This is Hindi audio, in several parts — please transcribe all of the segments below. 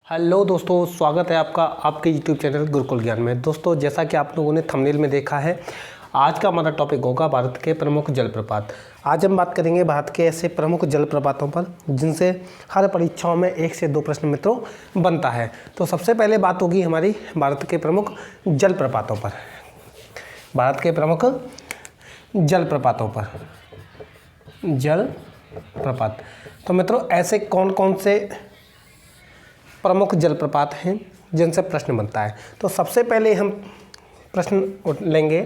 हेलो दोस्तों, स्वागत है आपका आपके यूट्यूब चैनल गुरुकुल ज्ञान में। दोस्तों, जैसा कि आप लोगों ने थंबनेल में देखा है, आज का हमारा टॉपिक होगा भारत के प्रमुख जलप्रपात। आज हम बात करेंगे भारत के ऐसे प्रमुख जलप्रपातों पर जिनसे हर परीक्षाओं में 1 से 2 प्रश्न मित्रों बनता है। तो सबसे पहले बात होगी हमारी भारत के प्रमुख जलप्रपातों पर। भारत के प्रमुख जलप्रपातों पर जलप्रपात। तो मित्रों, ऐसे कौन कौन से प्रमुख जलप्रपात हैं जिनसे प्रश्न बनता है। तो सबसे पहले हम प्रश्न लेंगे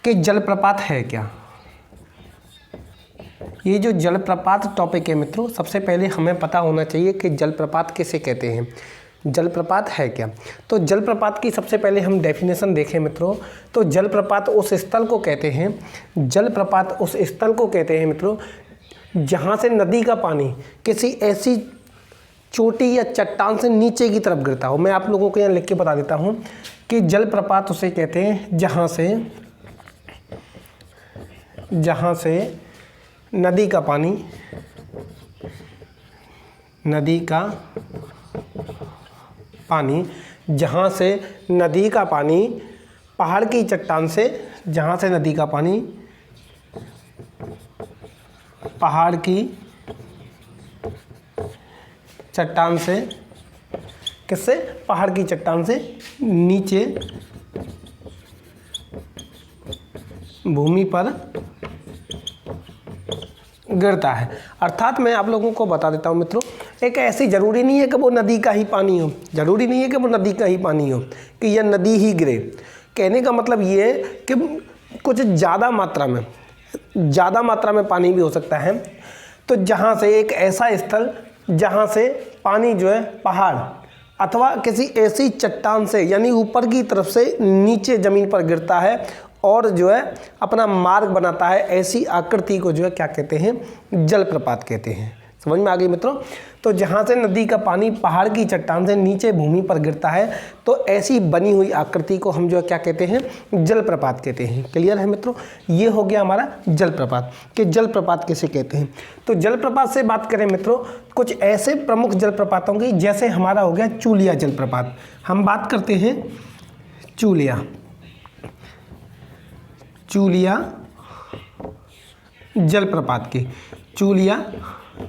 कि जलप्रपात है क्या। ये जो जलप्रपात टॉपिक है मित्रों, सबसे पहले हमें पता होना चाहिए कि जलप्रपात किसे कहते हैं, जलप्रपात है क्या। तो जलप्रपात की सबसे पहले हम डेफिनेशन देखें मित्रों, तो जलप्रपात उस स्थल को कहते हैं, जलप्रपात उस स्थल को कहते हैं मित्रों जहाँ से नदी का पानी किसी ऐसी चोटी या चट्टान से नीचे की तरफ गिरता हो। मैं आप लोगों को यहाँ लिख के बता देता हूँ कि जलप्रपात उसे कहते हैं जहाँ से नदी का पानी जहाँ से नदी का पानी पहाड़ की चट्टान से, जहाँ से नदी का पानी पहाड़ की चट्टान से, किससे, पहाड़ की चट्टान से नीचे भूमि पर गिरता है। अर्थात मैं आप लोगों को बता देता हूँ मित्रों, एक ऐसी ज़रूरी नहीं है कि वो नदी का ही पानी हो, ज़रूरी नहीं है कि वो नदी का ही पानी हो कि यह नदी ही गिरे। कहने का मतलब ये है कि कुछ ज़्यादा मात्रा में पानी भी हो सकता है। तो जहाँ से एक ऐसा स्थल जहाँ से पानी जो है पहाड़ अथवा किसी ऐसी चट्टान से, यानी ऊपर की तरफ से नीचे ज़मीन पर गिरता है और जो है अपना मार्ग बनाता है, ऐसी आकृति को जो है क्या कहते हैं, जलप्रपात कहते हैं। समझ में आ गई मित्रों। तो जहाँ से नदी का पानी पहाड़ की चट्टान से नीचे भूमि पर गिरता है, तो ऐसी बनी हुई आकृति को हम जो है क्या कहते हैं, जलप्रपात कहते हैं। क्लियर है मित्रों। ये हो गया हमारा जलप्रपात कि जलप्रपात किसे कहते हैं। तो जलप्रपात से बात करें मित्रों, कुछ ऐसे प्रमुख जलप्रपातों की, जैसे हमारा हो गया चूलिया जलप्रपात। हम बात करते हैं चूलिया जलप्रपात की। चूलिया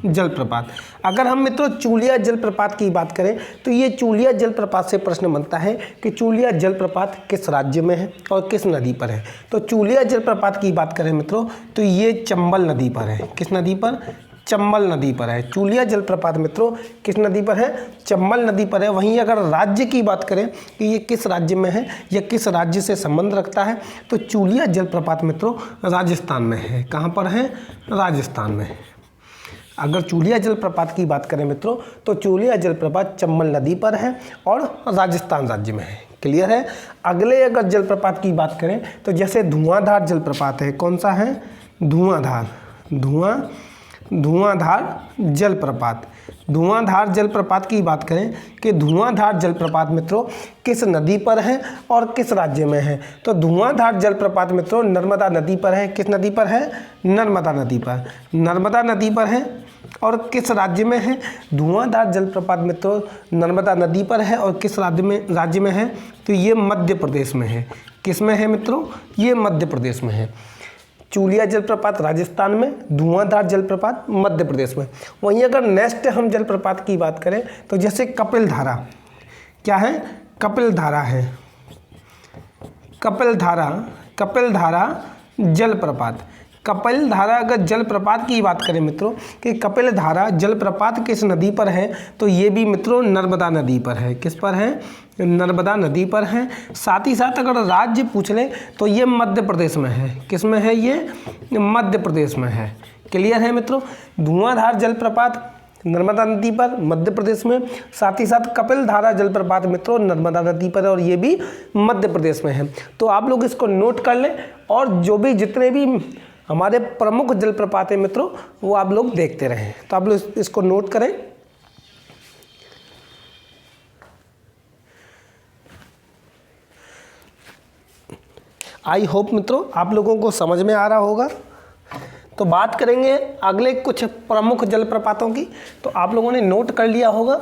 जलप्रपात, अगर हम मित्रों चूलिया जलप्रपात की बात करें तो ये चूलिया जलप्रपात से प्रश्न बनता है कि चूलिया जलप्रपात किस राज्य में है और किस नदी पर है। तो चूलिया जलप्रपात की बात करें मित्रों तो ये चंबल नदी पर है। किस नदी पर? चंबल नदी पर है। चूलिया जलप्रपात मित्रों किस नदी पर है? चंबल नदी पर है। वहीं अगर राज्य की बात करें कि ये किस राज्य में है या किस राज्य से संबंध रखता है, तो चूलिया जलप्रपात मित्रों राजस्थान में है। कहाँ पर है? राजस्थान में। अगर चूलिया जलप्रपात की बात करें मित्रों तो चूलिया जलप्रपात चंबल नदी पर है और राजस्थान राज्य में है। क्लियर है। अगले अगर जलप्रपात की बात करें तो जैसे धुआंधार जलप्रपात है। कौन सा है? धुआंधार जलप्रपात। धुआंधार जलप्रपात की बात करें कि धुआंधार जलप्रपात मित्रों किस नदी पर है और किस राज्य में है। तो धुआंधार जलप्रपात मित्रों नर्मदा नदी पर है। किस नदी पर है? नर्मदा नदी पर। नर्मदा नदी पर है और किस राज्य में है? धुआंधार जलप्रपात मित्रों नर्मदा नदी पर है और किस राज्य में है? तो ये मध्य प्रदेश में है। किस में है मित्रों? ये मध्य प्रदेश में है। चूलिया जलप्रपात राजस्थान में, धुआंधार जलप्रपात मध्य प्रदेश में। वहीं अगर नेक्स्ट हम जलप्रपात की बात करें तो जैसे कपिल धारा, क्या है? कपिल धारा है। कपिल धारा जलप्रपात। कपिल धारा अगर जलप्रपात की बात करें मित्रों कि कपिल धारा जलप्रपात किस नदी पर है, तो ये भी मित्रों नर्मदा नदी पर है। किस पर है? नर्मदा नदी पर है। साथ ही साथ अगर राज्य पूछ ले तो ये मध्य प्रदेश में है। किस में है? ये मध्य प्रदेश में है। क्लियर है मित्रों। धुआंधार जलप्रपात नर्मदा नदी पर मध्य प्रदेश में, साथ ही साथ कपिल धारा जलप्रपात मित्रों नर्मदा नदी पर और ये भी मध्य प्रदेश में है। तो आप लोग इसको नोट कर लें और जो भी जितने भी हमारे प्रमुख जलप्रपात हैं मित्रों वो आप लोग देखते रहें। तो आप लोग इसको नोट करें। आई होप मित्रों आप लोगों को समझ में आ रहा होगा। तो बात करेंगे अगले कुछ प्रमुख जलप्रपातों की। तो आप लोगों ने नोट कर लिया होगा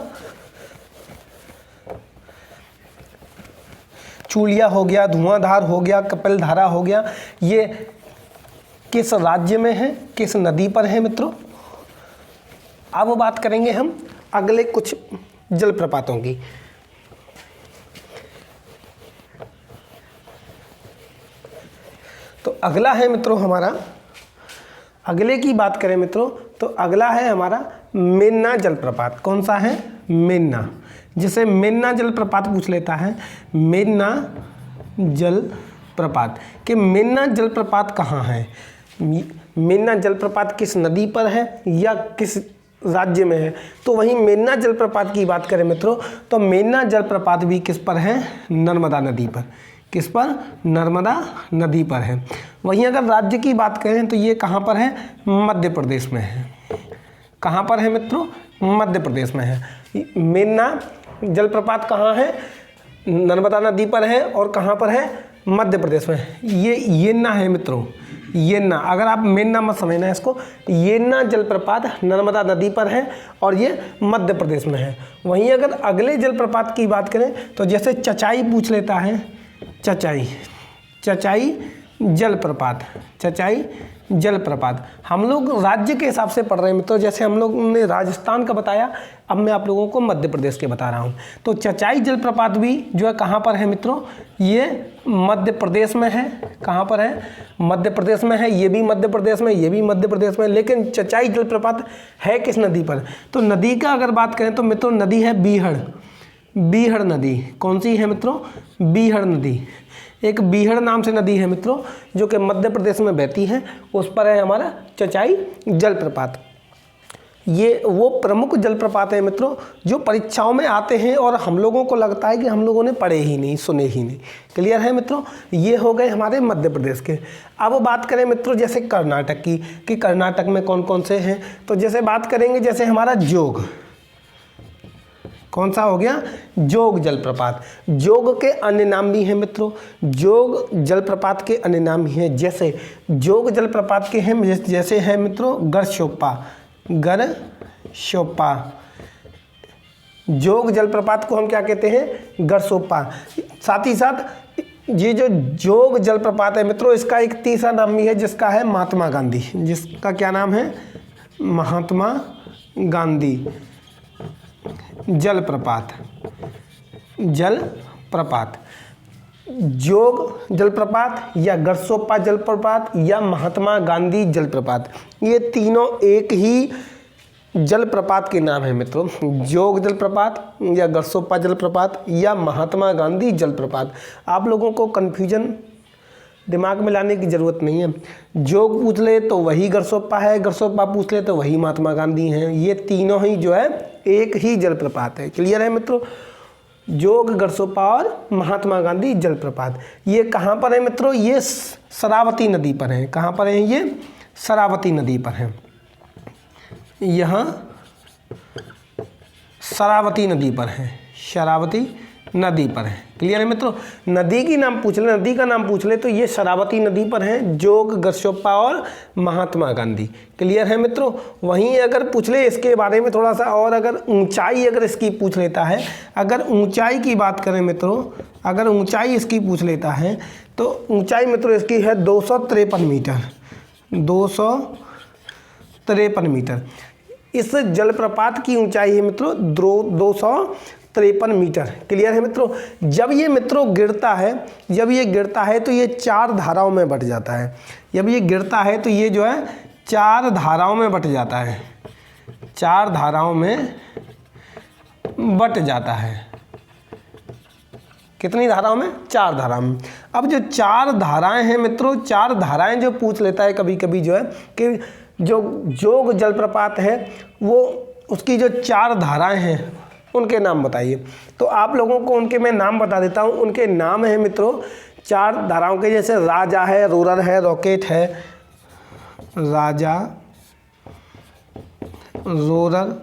चूलिया हो गया, धुआंधार हो गया, कपिलधारा हो गया, ये किस राज्य में है, किस नदी पर है मित्रों। अब बात करेंगे हम अगले कुछ जलप्रपातों की। तो अगला है मित्रों हमारा, अगले की बात करें मित्रों तो अगला है हमारा मेन्ना जलप्रपात। कौन सा है? मेन्ना, जिसे मेन्ना जलप्रपात पूछ लेता है। मेन्ना जलप्रपात कि मेन्ना जलप्रपात कहाँ है, मेन्ना जलप्रपात किस नदी पर है या किस राज्य में है। तो वहीं मेन्ना जलप्रपात की बात करें मित्रों तो मेन्ना जलप्रपात भी किस पर है? नर्मदा नदी पर। किस पर? नर्मदा नदी पर है। वहीं अगर राज्य की बात करें तो ये कहाँ पर है? मध्य प्रदेश में है। कहाँ पर है मित्रों? मध्य प्रदेश में है। मेन्ना जलप्रपात कहाँ है? नर्मदा नदी पर है। और कहाँ पर है? मध्य प्रदेश में। ये येन्ना है मित्रों, येन्ना। अगर आप मेन्ना मत समझना है इसको, येन्ना जलप्रपात नर्मदा नदी पर है और ये मध्य प्रदेश में है। वहीं अगर अगले जलप्रपात की बात करें तो जैसे चचाई पूछ लेता है, चचाई, चचाई जलप्रपात, चचाई जलप्रपात। हम लोग राज्य के हिसाब से पढ़ रहे हैं मित्रों, जैसे हम लोग ने राजस्थान का बताया, अब मैं आप लोगों को मध्य प्रदेश के बता रहा हूँ। तो चचाई जलप्रपात भी जो है कहाँ पर है मित्रों? ये मध्य प्रदेश में है। कहाँ पर है? मध्य प्रदेश में है। ये भी मध्य प्रदेश में, ये भी मध्य प्रदेश में। लेकिन चचाई जलप्रपात है किस नदी पर? तो नदी का अगर बात करें तो मित्रों नदी है बीहड़, बीहड़ नदी। कौन सी है मित्रों? बीहड़ नदी। एक बीहड़ नाम से नदी है मित्रों जो कि मध्य प्रदेश में बहती है, उस पर है हमारा चचाई जलप्रपात। ये वो प्रमुख जलप्रपात है मित्रों जो परीक्षाओं में आते हैं और हम लोगों को लगता है कि हम लोगों ने पढ़े ही नहीं, सुने ही नहीं। क्लियर है मित्रों? ये हो गए हमारे मध्य प्रदेश के। अब बात करें मित्रों जैसे कर्नाटक की, कि कर्नाटक में कौन कौन से हैं। तो जैसे बात करेंगे जैसे हमारा जोग, कौन सा हो गया? जोग जलप्रपात। जोग के अन्य नाम भी हैं मित्रों, जोग जलप्रपात के अन्य नाम भी हैं। जैसे जोग जलप्रपात के हैं जैसे है मित्रों गरशोप्पा, गरशोप्पा। जोग जलप्रपात को हम क्या कहते हैं? गरशोप्पा। साथ ही साथ ये जो जोग जलप्रपात है मित्रों इसका एक तीसरा नाम भी है जिसका है महात्मा गांधी। जिसका क्या नाम है? महात्मा गांधी जलप्रपात, जलप्रपात। जोग जलप्रपात या गरशोप्पा जलप्रपात या महात्मा गांधी जलप्रपात, ये तीनों एक ही जलप्रपात के नाम है मित्रों। जोग जलप्रपात या गरशोप्पा जलप्रपात या महात्मा गांधी जलप्रपात। आप लोगों को कन्फ्यूजन दिमाग में लाने की ज़रूरत नहीं है। जोग पूछ ले तो वही गरशोप्पा है, गरशोप्पा पूछ ले तो वही महात्मा गांधी हैं। ये तीनों ही जो है एक ही जलप्रपात है। क्लियर है मित्रों? जोग, गरशोप्पा और महात्मा गांधी जलप्रपात। ये कहाँ पर है मित्रों? ये शरावती नदी पर है। कहाँ पर है? ये शरावती नदी पर है। यहाँ शरावती नदी पर है, शरावती नदी पर है। क्लियर है मित्रों? नदी की नाम पूछ ले, नदी का नाम पूछ ले तो ये शरावती नदी पर है, जोग, गरशोप्पा और महात्मा गांधी। क्लियर है मित्रों? वहीं अगर पूछ ले इसके बारे में थोड़ा सा और, अगर ऊंचाई अगर इसकी पूछ लेता है, अगर ऊंचाई की बात करें मित्रों, अगर ऊंचाई इसकी पूछ लेता है तो ऊंचाई मित्रों इसकी है 253 मीटर, 253 मीटर। इस जलप्रपात की ऊंचाई है मित्रों 253 मीटर। क्लियर है मित्रों? जब ये मित्रों गिरता है, जब ये गिरता है तो ये 4 धाराओं में बट जाता है। जब ये गिरता है तो ये जो है 4 धाराओं में बट जाता है, 4 धाराओं में बट जाता है। कितनी धाराओं में? 4 धाराओं में। अब जो 4 धाराएं हैं मित्रों, 4 धाराएं जो पूछ लेता है कभी कभी जो है कि जो जोग जलप्रपात है वो उसकी जो 4 धाराएं हैं उनके नाम बताइए। तो आप लोगों को उनके मैं नाम बता देता हूँ। उनके नाम है मित्रों 4 धाराओं के, जैसे राजा है, रोरर है, रॉकेट है। राजा, रोरर,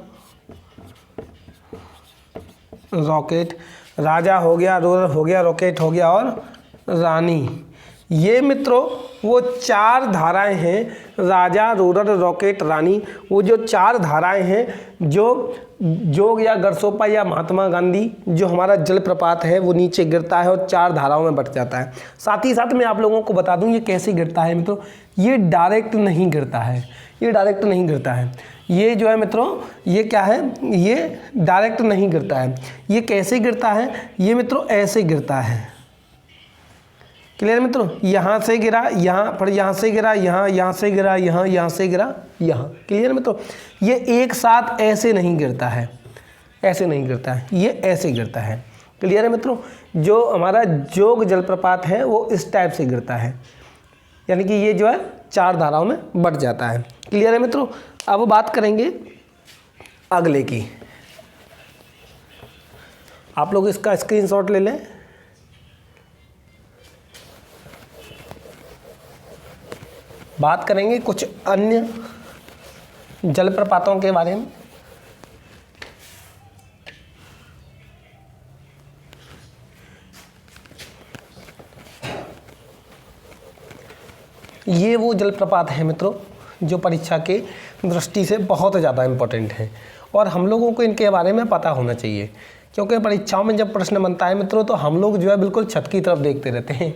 रॉकेट। राजा हो गया, रोरर हो गया, रॉकेट हो गया और रानी। ये मित्रों वो 4 धाराएं हैं, राजा, रूरल, रॉकेट, रानी, वो जो 4 धाराएं हैं जो जोग या गरसोपा या महात्मा गांधी जो हमारा जलप्रपात है वो नीचे गिरता है और 4 धाराओं में बट जाता है। साथ ही साथ मैं आप लोगों को बता दूं ये कैसे गिरता है मित्रों, ये डायरेक्ट नहीं गिरता है, ये डायरेक्ट नहीं गिरता है, ये जो है मित्रों ये क्या है, ये डायरेक्ट नहीं गिरता है। ये कैसे गिरता है, ये मित्रों ऐसे गिरता है। क्लियर मित्रों, यहाँ से गिरा यहाँ, फिर यहाँ से गिरा यहाँ से गिरा यहाँ से गिरा यहाँ। क्लियर मित्रों, ये एक साथ ऐसे नहीं गिरता है, ऐसे नहीं गिरता है, ये ऐसे गिरता है। क्लियर है मित्रों, जो हमारा जोग जलप्रपात है वो इस टाइप से गिरता है, यानी कि ये जो है 4 धाराओं में बट जाता है। क्लियर है मित्रों। अब बात करेंगे अगले की, आप लोग इसका स्क्रीनशॉट ले लें। बात करेंगे कुछ अन्य जलप्रपातों के बारे में। ये वो जलप्रपात है मित्रों जो परीक्षा के दृष्टि से बहुत ज़्यादा इम्पोर्टेंट हैं और हम लोगों को इनके बारे में पता होना चाहिए, क्योंकि परीक्षाओं में जब प्रश्न बनता है मित्रों तो हम लोग जो है बिल्कुल छत की तरफ देखते रहते हैं,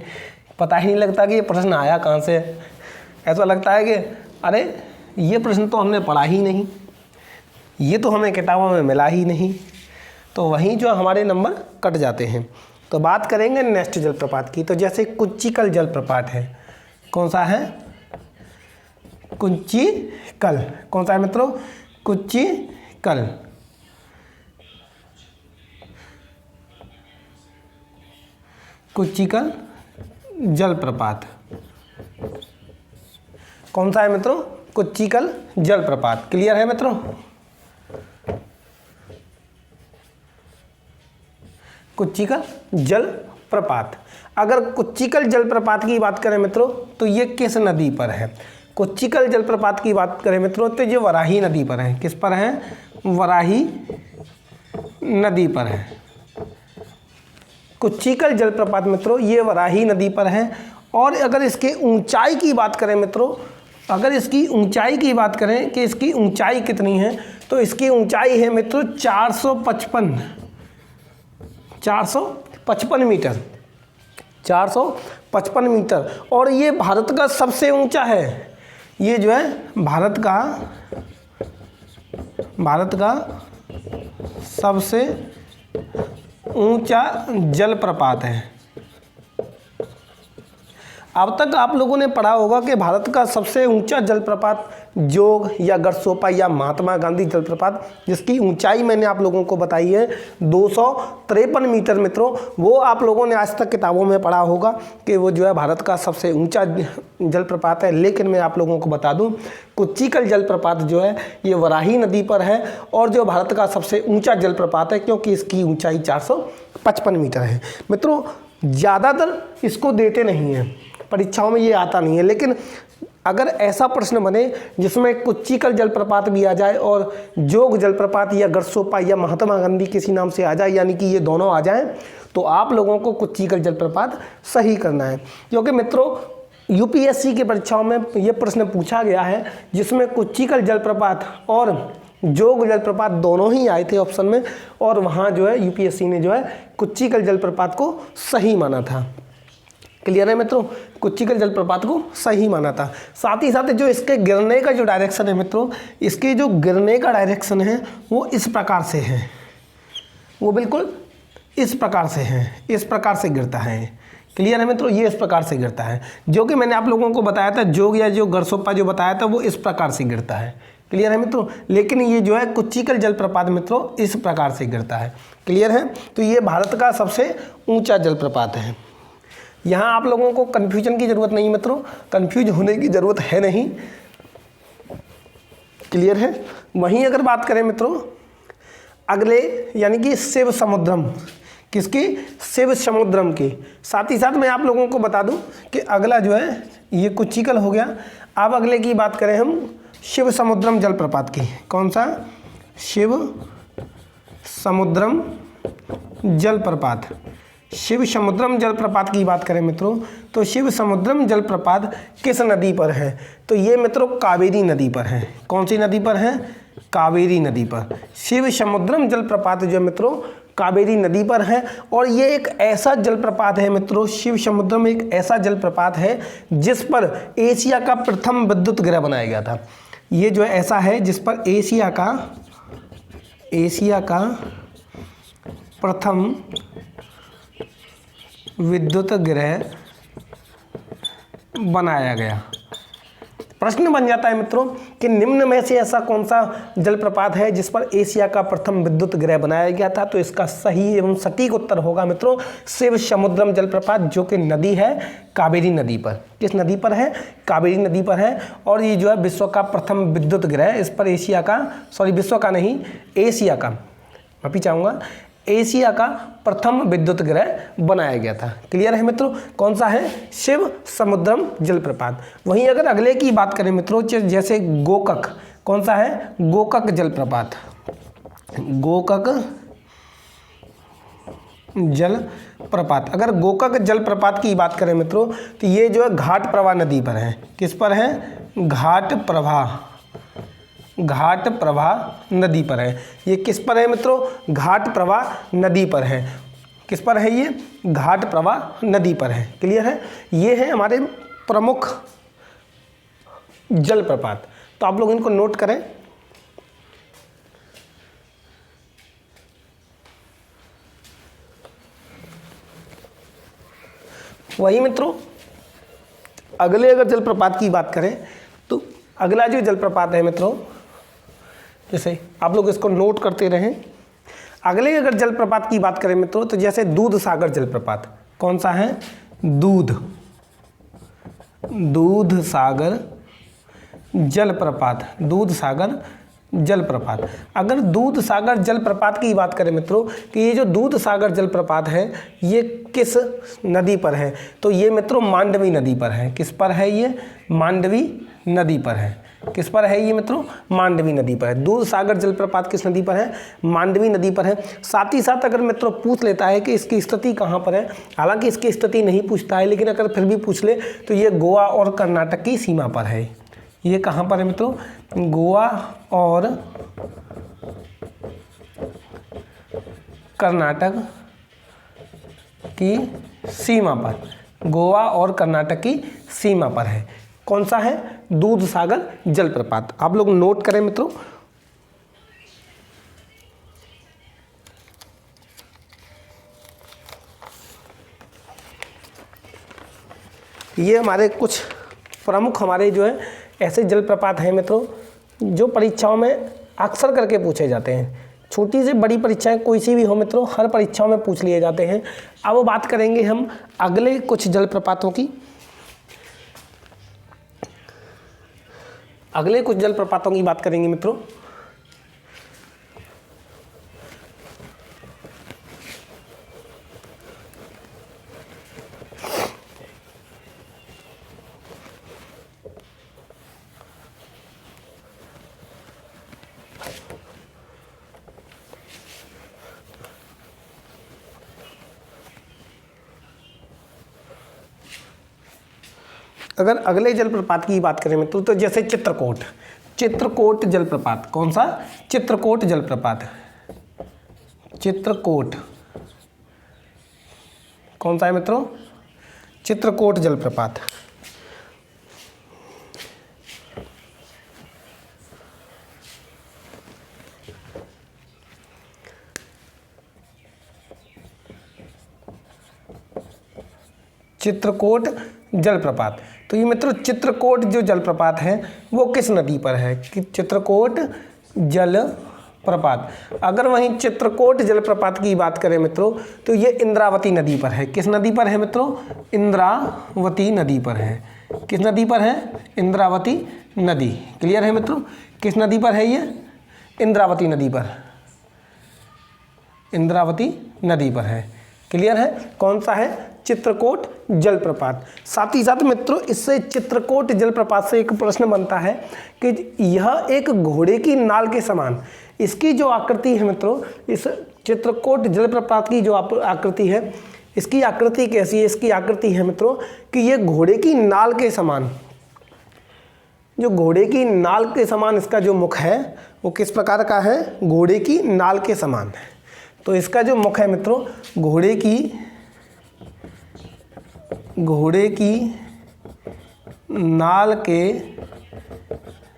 पता ही नहीं लगता कि ये प्रश्न आया कहाँ से है। ऐसा लगता है कि अरे ये प्रश्न तो हमने पढ़ा ही नहीं, ये तो हमें किताबों में मिला ही नहीं, तो वहीं जो हमारे नंबर कट जाते हैं। तो बात करेंगे नेक्स्ट जलप्रपात की। तो जैसे कुंचिकल जलप्रपात है, कौन सा है, कुंचिकल, कौन सा है मित्रों, कुंचिकल। कुंचिकल जलप्रपात कौन सा है मित्रों, कुंचिकल जलप्रपात। क्लियर है मित्रों। कुंचिकल जलप्रपात, अगर कुंचिकल जलप्रपात की बात करें मित्रों तो ये किस नदी पर है। कुंचिकल जलप्रपात की बात करें मित्रों तो ये वराही नदी पर है। किस पर है, वराही नदी पर है। कुंचिकल जलप्रपात मित्रों ये वराही नदी पर है। और अगर इसके ऊंचाई की बात करें मित्रों, अगर इसकी ऊंचाई की बात करें कि इसकी ऊंचाई कितनी है, तो इसकी ऊंचाई है मित्रों 455 मीटर, 455 मीटर। और ये भारत का सबसे ऊंचा है, ये जो है भारत का सबसे ऊंचा जलप्रपात है। अब तक आप लोगों ने पढ़ा होगा कि भारत का सबसे ऊंचा जलप्रपात जोग या गरसोपा या महात्मा गांधी जलप्रपात, जिसकी ऊंचाई मैंने आप लोगों को बताई है 253 मीटर मित्रों, वो आप लोगों ने आज तक किताबों में पढ़ा होगा कि वो जो है भारत का सबसे ऊंचा जलप्रपात है। लेकिन मैं आप लोगों को बता दूं कुंचिकल जलप्रपात जो है ये वराही नदी पर है और जो भारत का सबसे ऊंचा जलप्रपात है, क्योंकि इसकी ऊंचाई 455 मीटर है। मित्रों ज़्यादातर इसको देते नहीं हैं, परीक्षाओं में ये आता नहीं है, लेकिन अगर ऐसा प्रश्न बने जिसमें कुंचिकल जलप्रपात भी आ जाए और जोग जलप्रपात या गरसोपा या महात्मा गांधी किसी नाम से आ जाए, यानी कि ये दोनों आ जाएं, तो आप लोगों को कुंचिकल जलप्रपात सही करना है। क्योंकि मित्रों यूपीएससी की परीक्षाओं में ये प्रश्न पूछा गया है जिसमें कुंचिकल जलप्रपात और जोग जलप्रपात दोनों ही आए थे ऑप्शन में, और वहाँ जो है यूपीएससी ने जो है कुंचिकल जलप्रपात को सही माना था। क्लियर है मित्रों, कुंचिकल जलप्रपात को सही माना था। साथ ही साथ जो इसके गिरने का जो डायरेक्शन है मित्रों, इसके जो गिरने का डायरेक्शन है वो इस प्रकार से है, वो बिल्कुल इस प्रकार से है, इस प्रकार से गिरता है। क्लियर है मित्रों, ये इस प्रकार से गिरता है, जो कि मैंने आप लोगों को बताया था जोग या जो गरसोपा जो बताया था वो इस प्रकार से गिरता है। क्लियर है मित्रों, लेकिन ये जो है कुंचिकल जलप्रपात मित्रों इस प्रकार से गिरता है। क्लियर है, तो ये भारत का सबसे ऊंचा जलप्रपात है। यहाँ आप लोगों को कन्फ्यूजन की ज़रूरत नहीं मित्रों, कन्फ्यूज होने की ज़रूरत है नहीं। क्लियर है। वहीं अगर बात करें मित्रों अगले, यानी कि शिव समुद्रम, किसकी, शिव समुद्रम की। साथ ही साथ मैं आप लोगों को बता दूं कि अगला जो है ये कुंचिकल हो गया। अब अगले की बात करें हम शिव समुद्रम जलप्रपात की। कौन सा, शिव समुद्रम जलप्रपात। शिव समुद्रम जलप्रपात की बात करें मित्रों, तो शिव समुद्रम जलप्रपात किस नदी पर है? तो ये मित्रों कावेरी नदी पर है। कौन सी नदी पर है? कावेरी नदी पर। शिव समुद्रम जलप्रपात जो मित्रों कावेरी नदी पर है। और ये एक ऐसा जलप्रपात है मित्रों, शिव समुद्रम एक ऐसा जलप्रपात है जिस पर एशिया का प्रथम विद्युत गृह बनाया गया था। ये जो ऐसा है जिस पर एशिया का प्रथम विद्युत गृह बनाया गया। प्रश्न बन जाता है मित्रों कि निम्न में से ऐसा कौन सा जलप्रपात है जिस पर एशिया का प्रथम विद्युत गृह बनाया गया था? तो इसका सही एवं सटीक उत्तर होगा मित्रों शिव समुद्रम जलप्रपात, जो कि नदी है कावेरी नदी पर। किस नदी पर है? कावेरी नदी पर है। और ये जो है विश्व का प्रथम विद्युत गृह, इस पर एशिया का, सॉरी विश्व का नहीं, एशिया का, माफी चाहूँगा, एशिया का प्रथम विद्युत गृह बनाया गया था। क्लियर है मित्रों? कौन सा है? शिव समुद्रम जलप्रपात। वहीं अगर अगले की बात करें मित्रों, जैसे गोकक, कौन सा है? गोकक जलप्रपात। गोकक जलप्रपात। अगर गोकक जलप्रपात की बात करें मित्रों, तो ये जो है घाट प्रभा नदी पर है। किस पर है? घाट प्रभा नदी पर है। ये किस पर है मित्रों? घाट प्रभा नदी पर है। किस पर है ये? घाट प्रभा नदी पर है। क्लियर है? ये है हमारे प्रमुख जलप्रपात। तो आप लोग इनको नोट करें। वही मित्रों अगले अगर जलप्रपात की बात करें, तो अगला जो जलप्रपात है मित्रों, जैसे आप लोग इसको नोट करते रहें। अगले अगर जलप्रपात की बात करें मित्रों, तो जैसे दूध सागर जलप्रपात। कौन सा है? दूध सागर जलप्रपात। दूध सागर जलप्रपात। अगर दूध सागर जलप्रपात की बात करें मित्रों, कि ये जो दूध सागर जलप्रपात है ये किस नदी पर है? तो ये मित्रों मांडवी नदी पर है। किस पर है ये? मांडवी नदी पर है। किस पर है ये मित्रों? मांडवी नदी पर है। दूध सागर जलप्रपात किस नदी पर है? मांडवी नदी पर है। साथ ही साथ अगर मित्रों पूछ लेता है कि इसकी स्थिति कहाँ पर है, हालांकि इसकी स्थिति नहीं पूछता है, लेकिन अगर फिर भी पूछ ले तो ये गोवा और कर्नाटक की सीमा पर है। ये कहाँ पर है मित्रों? गोवा और कर्नाटक की सीमा पर। गोवा और कर्नाटक की सीमा पर है। कौन सा है? दूध सागर जलप्रपात। आप लोग नोट करें मित्रों। ये हमारे कुछ प्रमुख हमारे जो है ऐसे जलप्रपात हैं मित्रों जो परीक्षाओं में अक्सर करके पूछे जाते हैं। छोटी से बड़ी परीक्षाएं कोई सी भी हो मित्रों, हर परीक्षाओं में पूछ लिए जाते हैं। अब बात करेंगे हम अगले कुछ जलप्रपातों की। अगले कुछ जलप्रपातों की बात करेंगे मित्रों। अगर अगले जलप्रपात की बात करें मित्रों, तो जैसे चित्रकोट जलप्रपात। कौन सा? चित्रकोट जलप्रपात। चित्रकोट कौन सा है मित्रों? चित्रकोट जलप्रपात। चित्रकोट जलप्रपात। तो ये मित्रों चित्रकोट जो जलप्रपात है वो किस नदी पर है? कि चित्रकोट जलप्रपात। अगर वहीं चित्रकोट जलप्रपात की बात करें मित्रों, तो ये इंद्रावती नदी पर है। किस नदी पर है मित्रों? इंद्रावती नदी पर है। किस नदी पर है? इंद्रावती नदी। क्लियर है मित्रों? किस नदी पर है ये? इंद्रावती नदी पर। इंद्रावती नदी पर है। क्लियर है? कौन सा है? चित्रकोट जलप्रपात। साथ ही साथ मित्रों इससे चित्रकोट जलप्रपात से एक प्रश्न बनता है कि यह एक घोड़े की नाल के समान, इसकी जो आकृति है मित्रों, इस चित्रकोट जलप्रपात की जो आकृति है इसकी आकृति कैसी है? इसकी आकृति है मित्रों कि ये घोड़े की नाल के समान, जो घोड़े की नाल के समान इसका जो मुख है वो किस प्रकार का है? घोड़े की नाल के समान है। तो इसका जो मुख है मित्रों घोड़े की नाल के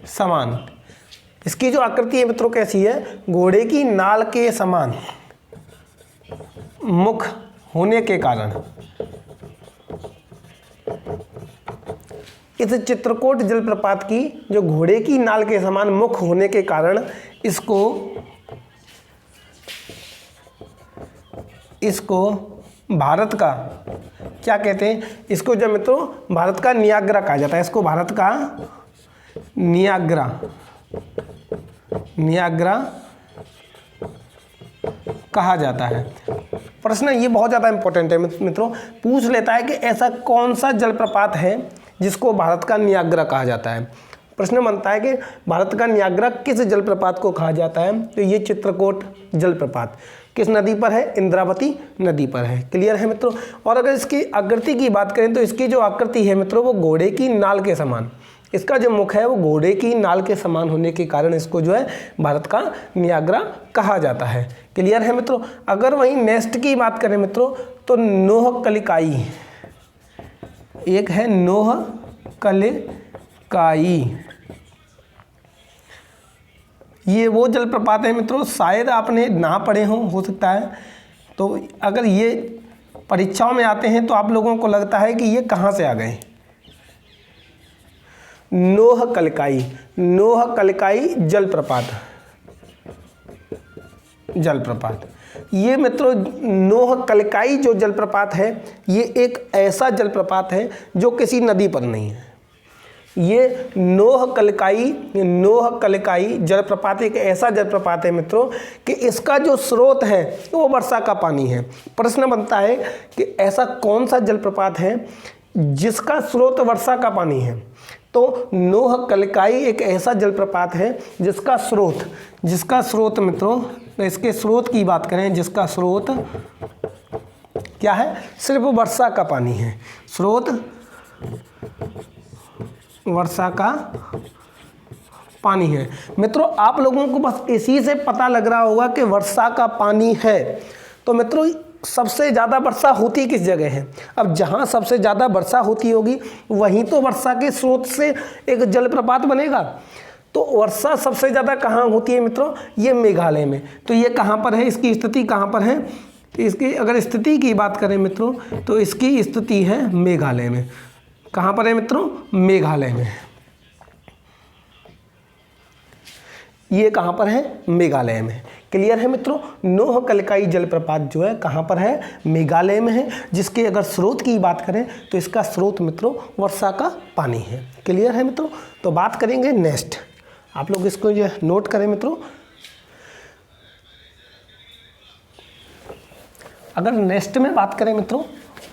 समान। इसकी जो आकृति है मित्रों कैसी है? घोड़े की नाल के समान मुख होने के कारण इस चित्रकूट जलप्रपात की जो घोड़े की नाल के समान मुख होने के कारण इसको भारत का क्या कहते हैं? इसको जो मित्रों भारत का नियाग्रा कहा जाता है। इसको भारत का नियाग्रा कहा जाता है। प्रश्न ये बहुत ज़्यादा इंपॉर्टेंट है मित्रों, पूछ लेता है कि ऐसा कौन सा जलप्रपात है जिसको भारत का नियाग्रा कहा जाता है। प्रश्न बनता है कि भारत का नियाग्रा किस जलप्रपात को कहा जाता है? तो ये चित्रकूट जलप्रपात किस नदी पर है? इंद्रावती नदी पर है। क्लियर है मित्रों? और अगर इसकी आकृति की बात करें तो इसकी जो आकृति है मित्रों वो घोड़े की नाल के समान, इसका जो मुख है वो घोड़े की नाल के समान होने के कारण इसको जो है भारत का नियाग्रा कहा जाता है। क्लियर है मित्रों? अगर वहीं नेक्स्ट की बात करें मित्रों तो नोह कलिकाई, एक है नोह कलिकाई, ये वो जलप्रपात है मित्रों, शायद आपने ना पढ़े हो सकता है। तो अगर ये परीक्षाओं में आते हैं तो आप लोगों को लगता है कि ये कहाँ से आ गए। नोह कलिकाई जलप्रपात, ये मित्रों नोह कलिकाई जो जलप्रपात है ये एक ऐसा जलप्रपात है जो किसी नदी पर नहीं है। ये नोह कलिकाई जलप्रपात एक ऐसा जलप्रपात है मित्रों कि इसका जो स्रोत है वो वर्षा का पानी है। प्रश्न बनता है कि ऐसा कौन सा जलप्रपात है जिसका स्रोत वर्षा का पानी है? तो नोह कलिकाई एक ऐसा जलप्रपात है जिसका स्रोत मित्रों, इसके स्रोत की बात करें, जिसका स्रोत क्या है? सिर्फ वर्षा का पानी है। स्रोत वर्षा का पानी है। मित्रों आप लोगों को बस इसी से पता लग रहा होगा कि वर्षा का पानी है। तो मित्रों सबसे ज़्यादा वर्षा होती किस जगह है? अब जहाँ सबसे ज़्यादा वर्षा होती होगी वहीं तो वर्षा के स्रोत से एक जलप्रपात बनेगा। तो वर्षा सबसे ज़्यादा कहाँ होती है मित्रों? ये मेघालय में। तो ये कहाँ पर है? इसकी स्थिति कहाँ पर है? तो इसकी अगर स्थिति की बात करें मित्रों तो इसकी स्थिति है मेघालय में। कहाँ पर है मित्रों? मेघालय में। ये कहाँ पर है? मेघालय में। क्लियर है मित्रों? नोह कलिकाई जलप्रपात जो है कहाँ पर है? मेघालय में है। जिसके अगर स्रोत की बात करें तो इसका स्रोत मित्रों वर्षा का पानी है। क्लियर है मित्रों? तो बात करेंगे नेक्स्ट, आप लोग इसको जो नोट करें मित्रों। अगर नेक्स्ट में बात करें मित्रों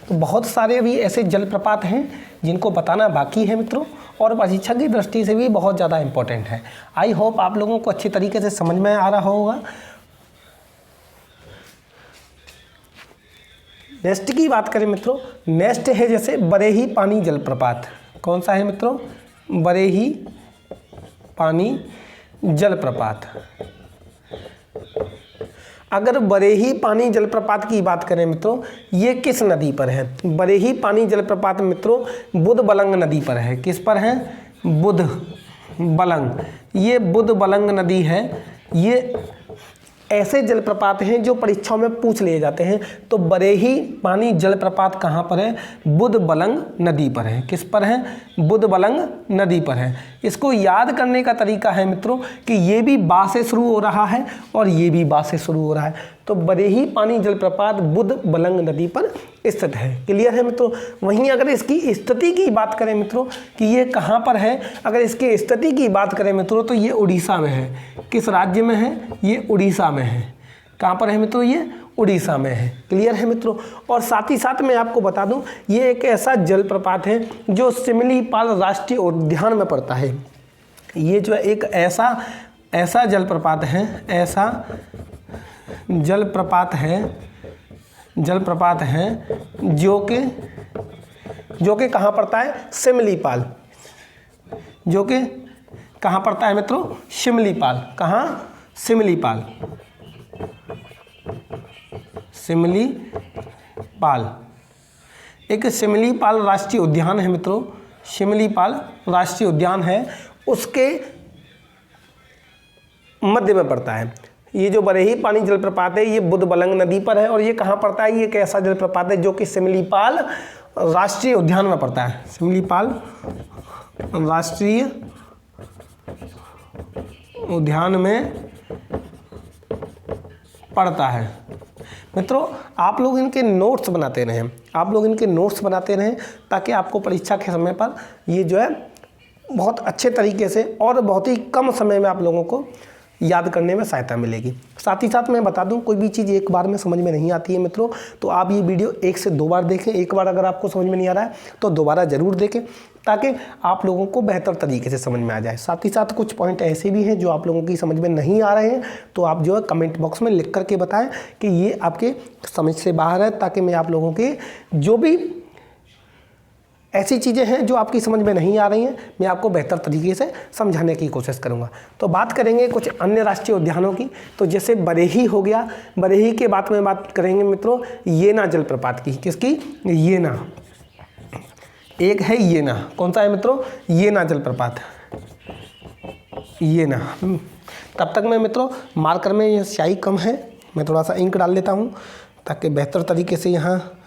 तो बहुत सारे अभी ऐसे जलप्रपात हैं जिनको बताना बाकी है मित्रों, और परीक्षा की दृष्टि से भी बहुत ज़्यादा इम्पोर्टेंट है। आई होप आप लोगों को अच्छी तरीके से समझ में आ रहा होगा। नेक्स्ट की बात करें मित्रों, नेक्स्ट है जैसे बरेही पानी जलप्रपात। कौन सा है मित्रों? बरेही पानी जलप्रपात। अगर बरेही पानी जलप्रपात की बात करें मित्रों, ये किस नदी पर है? बरेही पानी जलप्रपात मित्रों बुधबलंग नदी पर है। किस पर है? बुधबलंग। ये बुधबलंग नदी है। ये ऐसे जलप्रपात हैं जो परीक्षाओं में पूछ लिए जाते हैं। तो बरेही पानी जलप्रपात कहाँ पर है? बुधबलंग नदी पर है। किस पर है? बुधबलंग नदी पर है। इसको याद करने का तरीका है मित्रों कि ये भी बा से शुरू हो रहा है और ये भी बा से शुरू हो रहा है। तो बरेही पानी जलप्रपात बुधबलंग नदी पर स्थित है। क्लियर है मित्रों? वहीं अगर इसकी स्थिति की बात करें मित्रों कि ये कहाँ पर है, अगर इसकी स्थिति की बात करें मित्रों तो ये उड़ीसा में है। किस राज्य में है? ये उड़ीसा में है। कहाँ पर है मित्रों? ये उड़ीसा में है। क्लियर है मित्रों? और साथ ही साथ मैं आपको बता दूं ये एक ऐसा जलप्रपात है जो सिमलीपाल राष्ट्रीय उद्यान में पड़ता है। ये जो एक ऐसा जलप्रपात है जलप्रपात हैं जो कि कहाँ पड़ता है, सिमलीपाल, जो कि कहाँ पड़ता है मित्रों, सिमलीपाल। कहाँ, सिमलीपाल, सिमलीपाल। एक सिमलीपाल राष्ट्रीय उद्यान है मित्रों, सिमलीपाल राष्ट्रीय उद्यान है, उसके मध्य में पड़ता है। ये जो बरेही पानी जलप्रपात है ये बुधबलंग नदी पर है और ये कहाँ पड़ता है, ये एक ऐसा जलप्रपात है जो कि सिमलीपाल राष्ट्रीय उद्यान में पड़ता है, सिमलीपाल राष्ट्रीय उद्यान में पड़ता है। मित्रों आप लोग इनके नोट्स बनाते रहें, आप लोग इनके नोट्स बनाते रहें ताकि आपको परीक्षा के समय पर ये जो है बहुत अच्छे तरीके से और बहुत ही कम समय में आप लोगों को याद करने में सहायता मिलेगी। साथ ही साथ मैं बता दूं, कोई भी चीज़ एक बार में समझ में नहीं आती है मित्रों, तो आप ये वीडियो 1 से 2 बार देखें। एक बार अगर आपको समझ में नहीं आ रहा है तो दोबारा ज़रूर देखें ताकि आप लोगों को बेहतर तरीके से समझ में आ जाए। साथ ही साथ कुछ पॉइंट ऐसे भी हैं जो आप लोगों की समझ में नहीं आ रहे हैं, तो आप जो है कमेंट बॉक्स में लिख करके बताएं कि ये आपके समझ से बाहर है, ताकि मैं आप लोगों के जो भी ऐसी चीज़ें हैं जो आपकी समझ में नहीं आ रही हैं मैं आपको बेहतर तरीके से समझाने की कोशिश करूंगा। तो बात करेंगे कुछ अन्य राष्ट्रीय उद्यानों की, तो जैसे बरेही हो गया, बरेही के बाद में बात करेंगे मित्रों येना जलप्रपात की। किसकी, येना, एक है येना, कौन सा है मित्रों, येना जलप्रपात, येना। तब तक मैं मित्रों मार्कर में ये स्याही कम है, मैं थोड़ा सा इंक डाल लेता हूँ ताकि बेहतर तरीके से यहाँ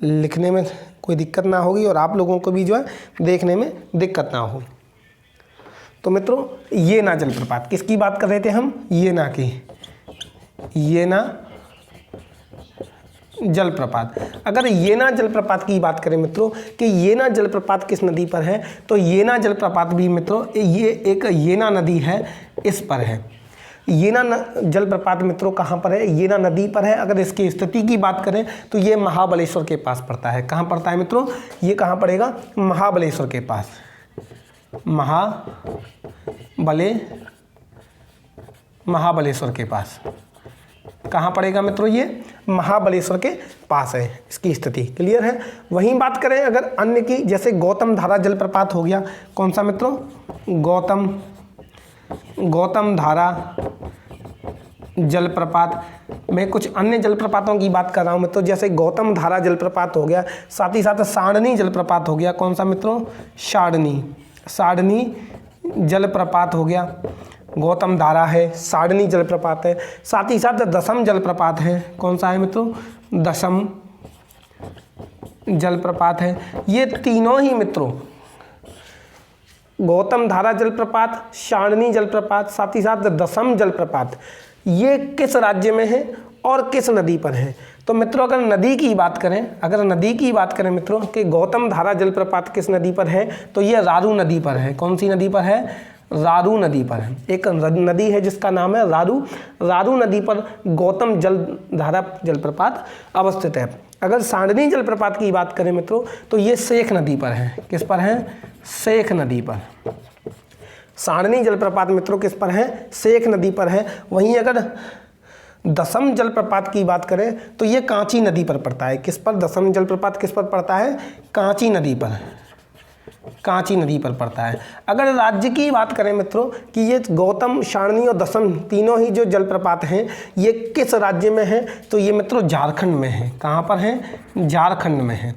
लिखने में कोई दिक्कत ना होगी और आप लोगों को भी जो है देखने में दिक्कत ना हो। तो मित्रों येना जलप्रपात, किसकी बात कर रहे थे हम, येना की, येना जलप्रपात। अगर येना जलप्रपात की बात करें मित्रों कि येना जलप्रपात किस नदी पर है, तो येना जलप्रपात भी मित्रों ये एक येना नदी है, इस पर है। येना जलप्रपात मित्रों कहाँ पर है, येना नदी पर है। अगर इसकी स्थिति की बात करें तो ये महाबलेश्वर के पास पड़ता है। कहाँ पड़ता है मित्रों, ये कहाँ पड़ेगा, महाबलेश्वर के पास, महाबलेश्वर के पास कहाँ पड़ेगा मित्रों, ये महाबलेश्वर के पास है इसकी स्थिति, क्लियर है। वहीं बात करें अगर अन्य की, जैसे गौतम धारा जलप्रपात हो गया, कौन सा मित्रों, गौतम धारा जलप्रपात। मैं कुछ अन्य जलप्रपातों की बात कर रहा हूँ मित्रों, जैसे गौतम धारा जलप्रपात हो गया, साथ ही साथ साडनी जलप्रपात हो गया, कौन सा मित्रों, साडनी जलप्रपात हो गया, गौतम धारा है, साडनी जलप्रपात है, साथ ही साथ दशम जलप्रपात है, कौन सा है मित्रों, दशम जलप्रपात है। ये तीनों ही मित्रों गौतम धारा जलप्रपात, साडनी जलप्रपात, साथ ही साथ दशम जलप्रपात, ये किस राज्य में है और किस नदी पर है। तो मित्रों अगर नदी की बात करें मित्रों कि गौतम धारा जलप्रपात किस नदी पर है, तो ये रारू नदी पर है। कौन सी नदी पर है, रारू नदी पर है। एक नदी है जिसका नाम है रारू नदी पर गौतम धारा जलप्रपात अवस्थित है। अगर साडनी जलप्रपात की बात करें मित्रों तो ये शेख नदी पर है। किस पर है, शेख नदी पर। साडनी जलप्रपात मित्रों किस पर है, शेख नदी पर है। वहीं अगर दशम जलप्रपात की बात करें तो ये कांची नदी पर पड़ता है। किस पर, दशम जलप्रपात किस पर पड़ता है, कांची नदी पर, कांची नदी पर पड़ता है। अगर राज्य की बात करें मित्रों कि ये गौतम, साडनी और दशम तीनों ही जो जलप्रपात हैं ये किस राज्य में हैं, तो ये मित्रों झारखंड में है। कहाँ पर है, झारखंड में है।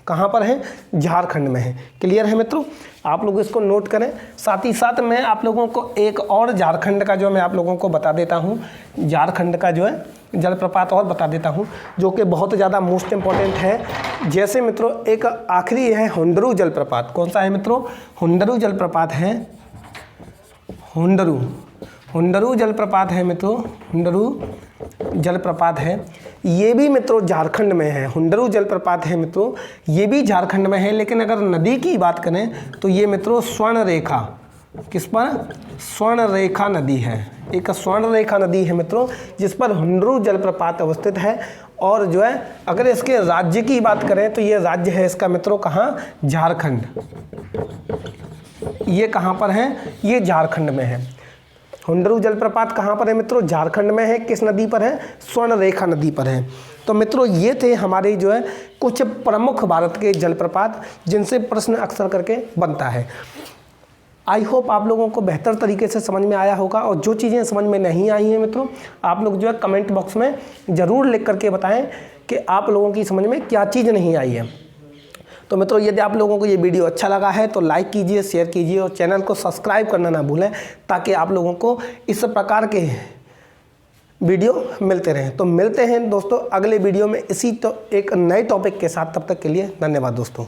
कहाँ पर है, झारखंड में है। क्लियर है मित्रों, आप लोग इसको नोट करें। साथ ही साथ मैं आप लोगों को एक और झारखंड का जो मैं आप लोगों को बता देता हूँ, झारखंड का जो है जलप्रपात और बता देता हूँ जो कि बहुत ज़्यादा मोस्ट इम्पॉर्टेंट है। जैसे मित्रों एक आखिरी है हुंडरू जलप्रपात। कौन सा है मित्रों, हुंडरू जलप्रपात है, हुंडरू जलप्रपात है मित्रों, हुंडरू जलप्रपात है। ये भी मित्रों झारखंड में है। हुंडरू जलप्रपात है मित्रों, ये भी झारखंड में है। लेकिन अगर नदी की बात करें तो ये मित्रों स्वर्ण रेखा, किस पर, स्वर्ण रेखा नदी है। एक स्वर्ण रेखा नदी है मित्रों जिस पर हुंडरू जलप्रपात अवस्थित है। और जो है अगर इसके राज्य की बात करें तो ये राज्य है इसका मित्रों कहाँ, झारखंड। ये कहाँ पर है, ये झारखंड में है। हुंडरू जलप्रपात कहाँ पर है मित्रों? झारखंड में है। किस नदी पर है? स्वर्णरेखा नदी पर है। तो मित्रों ये थे हमारे जो है कुछ प्रमुख भारत के जलप्रपात जिनसे प्रश्न अक्सर करके बनता है। आई होप आप लोगों को बेहतर तरीके से समझ में आया होगा, और जो चीज़ें समझ में नहीं आई हैं मित्रों, आप लोग जो है कमेंट बॉक्स में ज़रूर लिख करके बताएं कि आप लोगों की समझ में क्या चीज़ नहीं आई है। तो मित्रों यदि आप लोगों को ये वीडियो अच्छा लगा है तो लाइक कीजिए, शेयर कीजिए और चैनल को सब्सक्राइब करना ना भूलें, ताकि आप लोगों को इस प्रकार के वीडियो मिलते रहें। तो मिलते हैं दोस्तों अगले वीडियो में इसी तो एक नए टॉपिक के साथ। तब तक के लिए धन्यवाद दोस्तों।